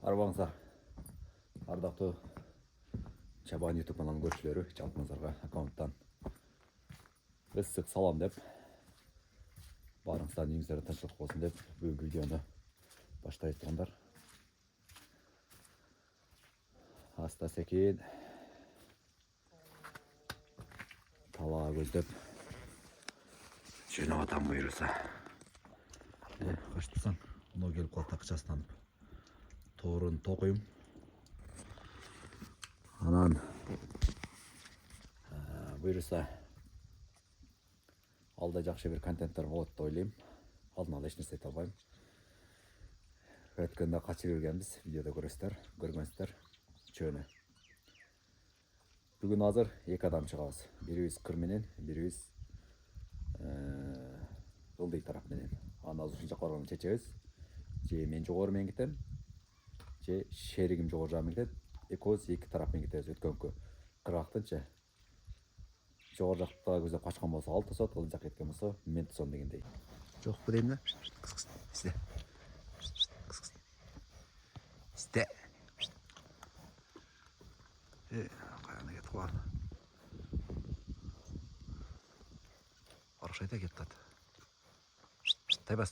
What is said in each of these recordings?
Арбаңыздар. Ардақты Чабан YouTube каналының көршілері, жалпыңыздарға аккаунттан ыстық салам деп, барыңыздан үйіңіздерде тыныштық болсын деп, бүгінгі видеоны баштай тұрғандар. Аста секен талаға көздеп жөніп атам бұйырса. Қаштырсаң, мұны келіп қалды ақшастанып. Тоғырын тоқиым. Анан бұйырса алда жақсы бір контенттер болады деп ойлаймын. Алдын ала ешнәрсе айта алмаймын. Өткенде қачып жүргенбіз, видеода көресіздер, көргенсіздер. Жөні. Бүгін азыр екі адам шығабыз. Біріміз қырменен, біріміз ылдый тарап менен. Аны азырынша қорғанын чечебиз. Же мен жоғарымен кетем, же шеригим жоғар жағымен кетет. Екі тарапмен кетебиз. Өткөнкү қырақтынча жоғар жақта көздеп қашқан болса 6 сот, ылдый жақ кеткен болса мен тұсам дегендей. Жоқ бұл деймін да? Сізде. Сізде. Қаяна кетіп қалады. Арықшайда кетті аты. Тайбас.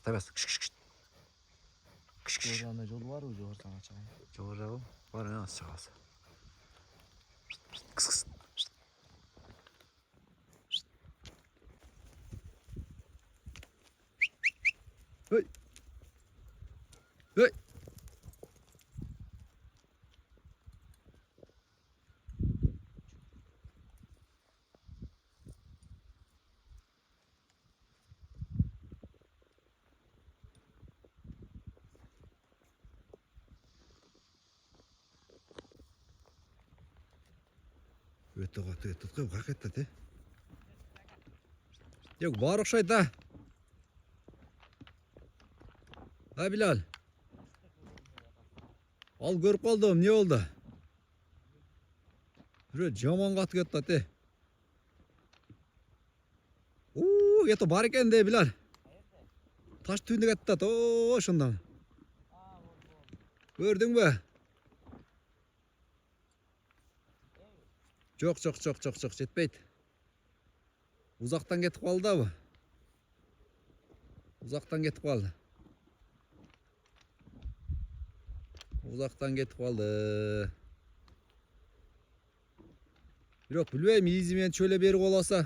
Жоғарғанда жол бар ой, жоғарсаң ачағын. Жоғар жағы бар, аз шығасы. Ой! Өтті қаты тұтқып қақетті те. Yok бар ұқшайды. Bilal. Al көріп қалдым, не oldu? Бір жаман қаты кетті те. Ето бар екен де Bilal. Таш түйінді кетті те. Шындан. Көрдің бе? Жоқ, жетпейді. Ұзақтан кетіп қалды бұл. Ұзақтан кетіп қалды. Жоқ, білмеймін, изімен шөле бері қоласа.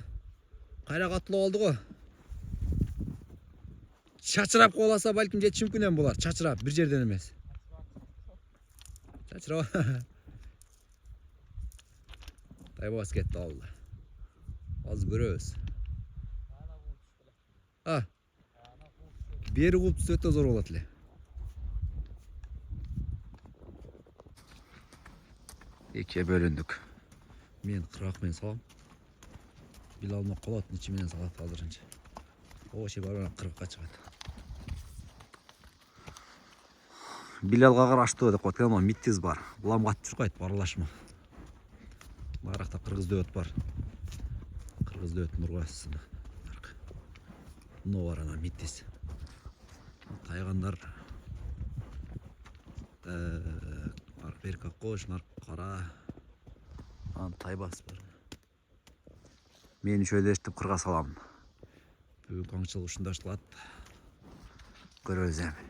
Қайрақ атылы oldu ғой. Шачырап қоласа, бәлкім жетші мүмкінен болар. Шачырап, бір жерден емес. Шачырап. Тайбас кетті алды. Az görüyoruz. Beri қуып түсі өте зор болады. Екіге бөліндік. Мен қырақмен салам. Bilal'ma қолатын içimden салат азырынша. Оғышы бар қырыққа шығады. Bilal'ға қарашты өді қотқан, ama миттіз бар. Бұлам қатып жүр қайт, барылашма. Барақта қырғызды өт бар. Қырғызды өт нұрғасысына. Мұны бар ана миттіз. Тайғандар берка қош, нар қара. Тайбас бар. Мен шөлі ештіп қырға саламын. Бүгін қаңшылық үшінде ашылады. Көрөз әмі.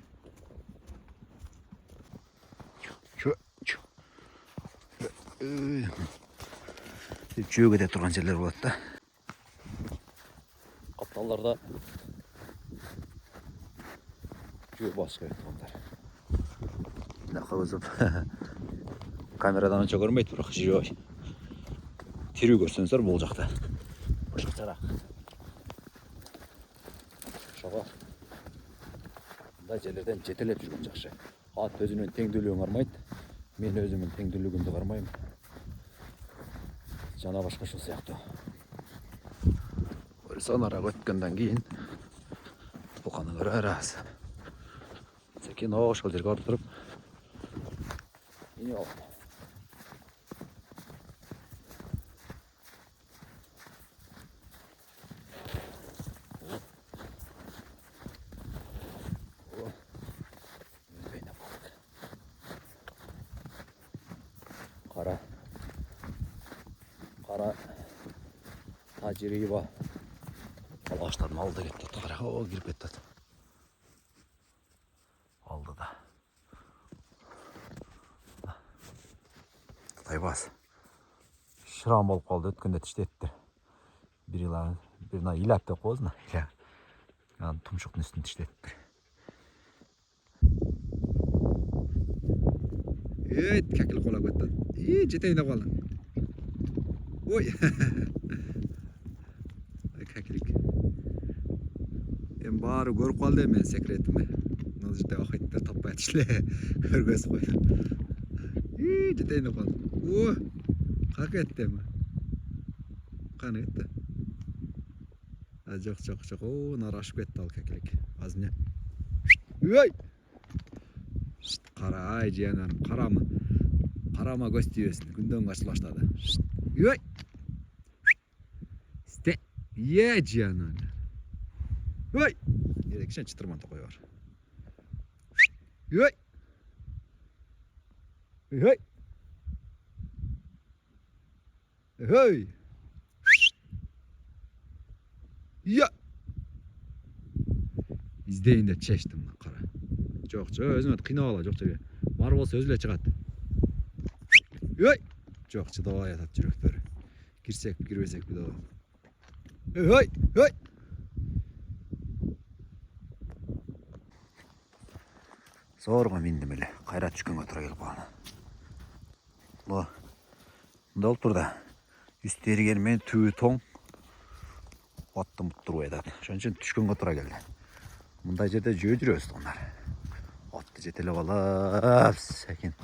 Жөге де тұрған жерлер болады да. Қапталарда жөге басқа өттіғандар. Нақы өзіп камерадан önce көрмейді, бірақ жөге теру көрсеңіздер бұл жақта. Башқачарақ. Шоға бұндай жерлерден жетелеп жүрген жақшы. Ат өзінің теңділігін қармайды. Мен өзімнің теңділігімді қармаймын. Жана башқа шо сияқты. Көрсен арақ өткенден кейін бұқаны көрер аз. Секен оғыш ол жерге отырып ине алды. Жерге ба. Ağaçların aldı gitti. Qaraq o girip ketdi. Aldı da. Taybas. Şıram болып қалды, өткенде тіштетті. Біріне иләп те қозына. Yani тұмшықтың үстін тіштетті. Кәкіл қола көтті. Жетейін де қалың. Ой. Кәкілік. Мен бары көріп қалды мен секретімі. Бұл жерде ақиттер таппай әтішілі. Көргөз қойды. Жетейін де қалың. О, қақ етті ме? Қаны етті? Жоқ. О, нар ашып кетті ал кәкілік. Аз міне. Ой! Қара, ай, жиянарым, қарама. Қарама көз тиесін. Күнден қашыл баштады. Ой! Сте! Жиянарым. Ой! Ерекшен çıtırmantı koyuyor. Ой! Ой! Ой! Ya! İzdeyin de çeştim lan kara. Çok özüme kıyna ala çok çeke. Var olsa özüle çıkarttı. Ой! Çok çıdava yatat çürükleri. Girsek mi girmesek bir daha. Ой! Zorға мендім әлі. Қайрат түшкенге тұра келіп қаланы. Бұл. Мұнда олып тұрда. Үстері келмен түйі тоң. Аттым бұттыру едады. Шын үшін түшкенге тұра келді. Мұндай жерде жүйе жүрөз тұғындар. Атты жетелі қалап сәкен.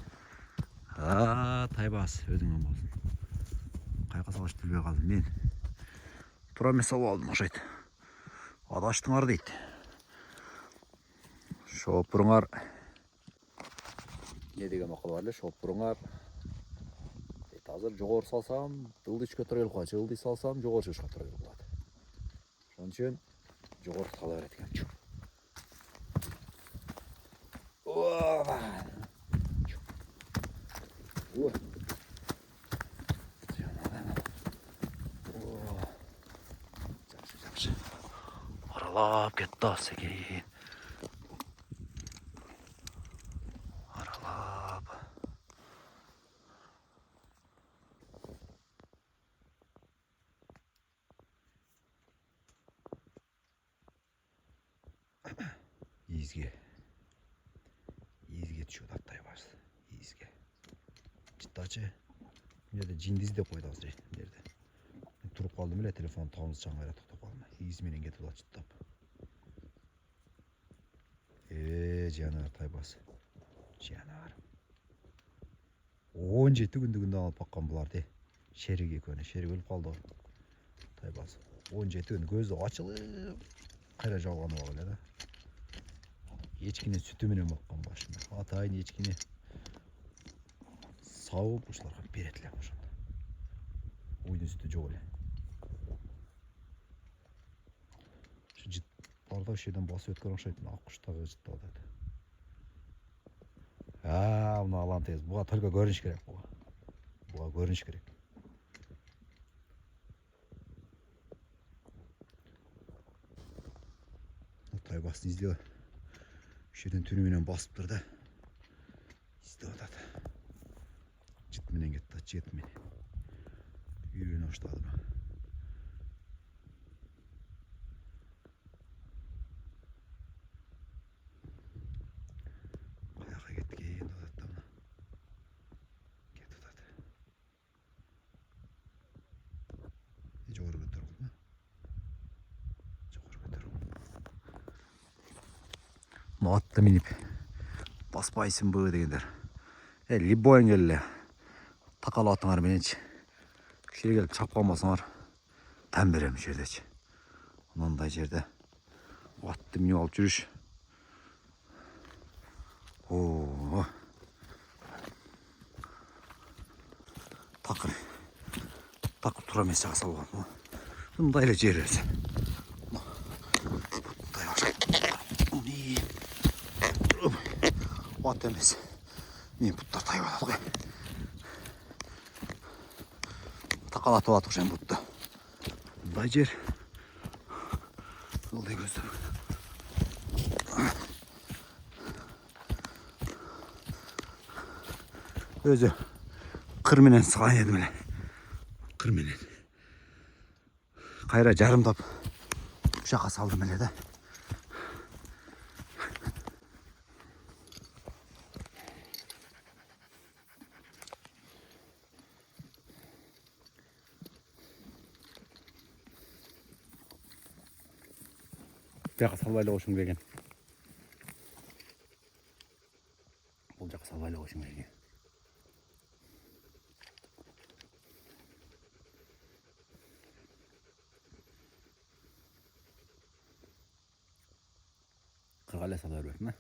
Тайбас өзіңмен болсын. Қайқа салғыш білбей қалдым мен. Тұра мен сау алдым ұшайды. Адаштың ар дейді. Шопырыңар. Не деген мақал бар ле? Шопырыңар. Азыр жоғыр салсам, дылды үшке тұра келіп қалады. Жылды салсам, жоғыр үшке тұра келіп қалады. Onun için жоғыр қала береді екен. Жақсы. Аралап кетті сәкен. Аралап. Изге түшеді аттай барсы. Изге. Жыттачы. Мені жиндіз де қойды азыр. Мен тұрып қалдым еле телефон тауымыз жаңғайра тоқтап қалдым. Из менен кетіп алады жыттап. Жанар тайбасы. Жанар. 17 күндігінде алып баққан бұларды. Шерік екені. Шерік өліп қалды. Тайбасы. 17 күн көзі açылып. Қайра жалғаны бағылы да. Ечкіне сүтіменен баққан башында. Атайын ечкіне сауып ұшыларға беретілем ұшында. Ойдың сүті жоқ әлі. Жыт барда үшеден басы өткен ұқшайтын аққұштағы жытты алдайды. Мұны алан тез. Бұға только көрініш керек. Бұға көрініш керек. Тайбасын іздеу. Шерден түніменен басып тұрды. Іздеу атады. Жітменен кетті, жетменен. Үйрені ұштады ма. Қаяққа кетті кейін отады ма. Кетті отады. Жоғыры көтер ол ма? Жоғыры көтер ол. Атты минип баспайсың бұғы дегендер. Либойын келі тақалы атыңар мененші. Кішері келіп чапқанбасыңар тән беремін жердечі. Онандай жерде атты минип алып жүріш. Тақыр тұра емес жаға салған. Мұндайлы жер өзі. Ат емес. Мен бұттар тайып алады ғой. Тақалатып алатық жән бұтты. Ылдай жер. Ылдай көздеп. Өзі қыр менен сыған еді міне. Қыр менен. Қайра жарымдап ұшаққа салды міне да. Bu жаққа салбайлы қошым келген. Бұл жаққа салбайлы қошым келген. Қырғалай сала беретін,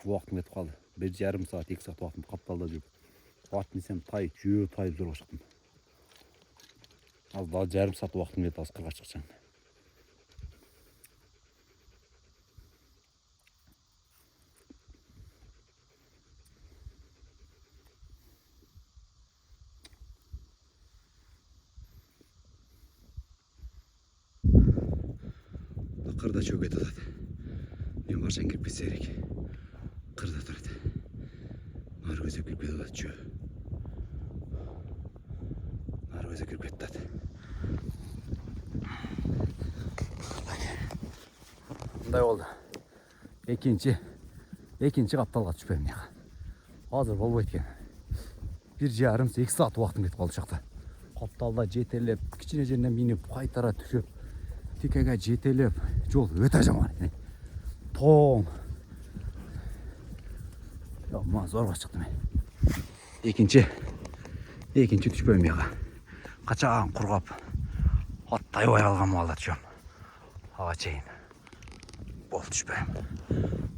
уақытым кетіп қалды. 1,5 сағат, 2 сағат уақытым қапталда жүріп. Уақытым десем тай, жүйе тайып жүріп шықтым. Az daha yarım saat uaqtim ketdi, az qirg'a chiqsam. Qirda cho'k etadi. Men borsam kirib ketsa kerak. Qirda turadi. Nari o'zib kirib ketadi chu. Nari o'zib kirib ketadi. Bunday oldu. Ekinci kaptalga düşpeyim ya. Hazır bol etken. 1,5-2 saat vaktim ketip kaldı şakta. Kaptalda jetelep, kichine жеринен минип, кайтара түшүп, тикеге жетелеп, жол өтө жаман. Тоң. Ama zorga çıktım. Ekinci düşpeyim ya. Kaçağın kurgap. Hatta yoy algan malda düşüyorum. Hava çeyin. Bol düşpeyim.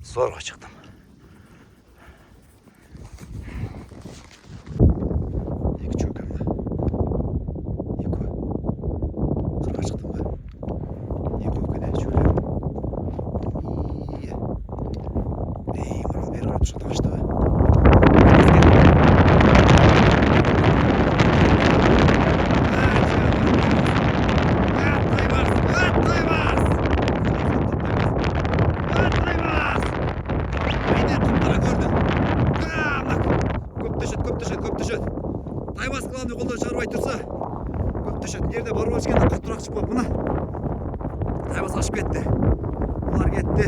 Zorga çıktım. İki çökem de. İki. Zorga çıktım ben. İki ökede şöyle. İyi. İyi. Bana bir arap şata açtı be. Тайбас қыламды қолдан шығарбай тұрса, көп төшетін жерде барып өшкенде қыртырақ шықпап мұны. Тайбас ашып кетті. Бұлар кетті.